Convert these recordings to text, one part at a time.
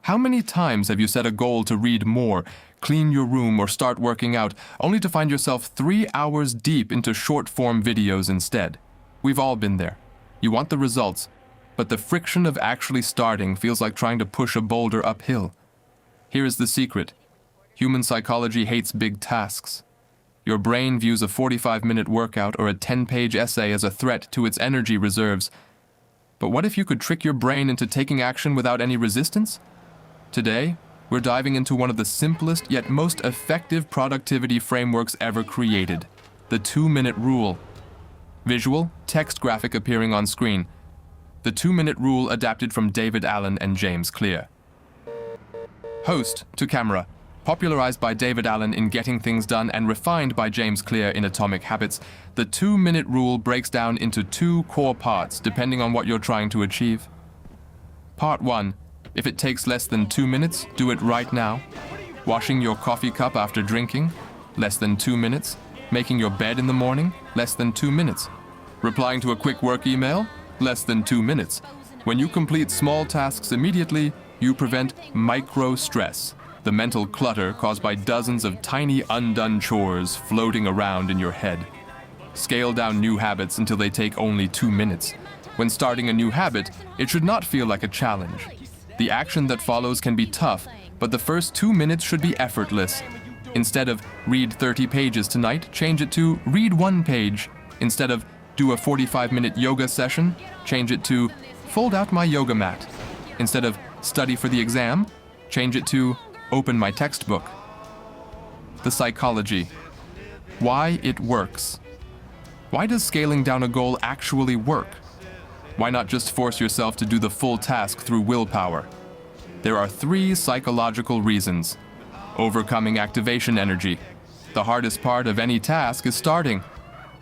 How many times have you set a goal to read more, clean your room, or start working out, only to find yourself 3 hours deep into short-form videos instead? We've all been there. You want the results, but the friction of actually starting feels like trying to push a boulder uphill. Here is the secret. Human psychology hates big tasks. Your brain views a 45-minute workout or a 10-page essay as a threat to its energy reserves. But what if you could trick your brain into taking action without any resistance? Today, we're diving into one of the simplest yet most effective productivity frameworks ever created, the 2-minute rule. Visual, text graphic appearing on screen. The 2-minute rule adapted from David Allen and James Clear. Host to camera. Popularized by David Allen in Getting Things Done and refined by James Clear in Atomic Habits, the 2-minute rule breaks down into 2 core parts depending on what you're trying to achieve. Part 1. If it takes less than 2 minutes, do it right now. Washing your coffee cup after drinking, less than 2 minutes. Making your bed in the morning, less than 2 minutes. Replying to a quick work email, less than 2 minutes. When you complete small tasks immediately, you prevent micro-stress, the mental clutter caused by dozens of tiny undone chores floating around in your head. Scale down new habits until they take only 2 minutes. When starting a new habit, it should not feel like a challenge. The action that follows can be tough, but the first 2 minutes should be effortless. Instead of read 30 pages tonight, change it to read 1 page. Instead of do a 45-minute yoga session, change it to fold out my yoga mat. Instead of study for the exam, change it to open my textbook. The psychology. Why it works. Why does scaling down a goal actually work? Why not just force yourself to do the full task through willpower? There are 3 psychological reasons. Overcoming activation energy. The hardest part of any task is starting.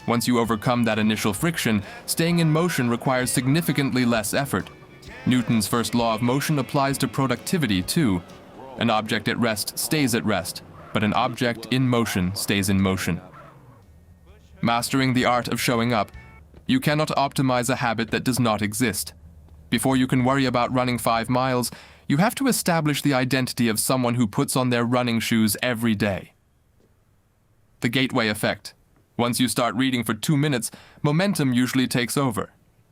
Once you overcome that initial friction, staying in motion requires significantly less effort. Newton's first law of motion applies to productivity too. An object at rest stays at rest, but an object in motion stays in motion. Mastering the art of showing up. You cannot optimize a habit that does not exist. Before you can worry about running 5 miles, you have to establish the identity of someone who puts on their running shoes every day. The gateway effect. Once you start reading for 2 minutes, momentum usually takes over.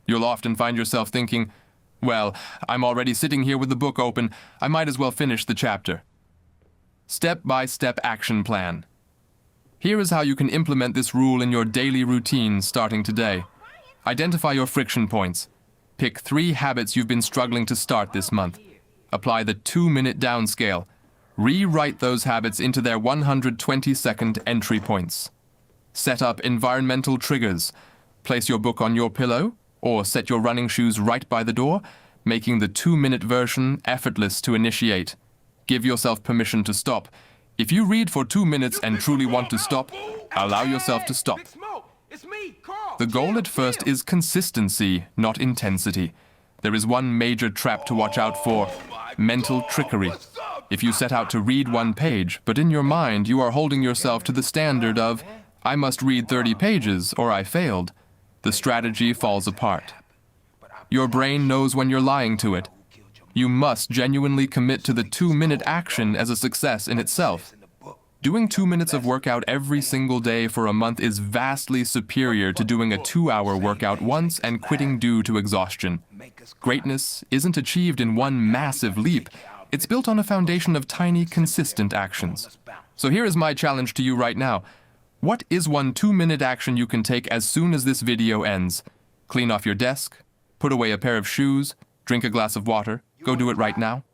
You'll often find yourself thinking, well, I'm already sitting here with the book open, I might as well finish the chapter. Step-by-step action plan. Here is how you can implement this rule in your daily routine starting today. Identify your friction points. Pick 3 habits you've been struggling to start this month. Apply the 2-minute downscale. Rewrite those habits into their 120-second entry points. Set up environmental triggers. Place your book on your pillow, or set your running shoes right by the door, making the 2-minute version effortless to initiate. Give yourself permission to stop. If you read for 2 minutes and truly want to stop, allow yourself to stop. The goal at first is consistency, not intensity. There is one major trap to watch out for: mental trickery. If you set out to read 1 page, but in your mind you are holding yourself to the standard of, I must read 30 pages or I failed, the strategy falls apart. Your brain knows when you're lying to it. You must genuinely commit to the 2-minute action as a success in itself. Doing 2 minutes of workout every single day for a month is vastly superior to doing a 2-hour workout once and quitting due to exhaustion. Greatness isn't achieved in one massive leap. It's built on a foundation of tiny, consistent actions. So here is my challenge to you right now. What is one 2-minute action you can take as soon as this video ends? Clean off your desk, put away a pair of shoes, drink a glass of water. Go do it right now.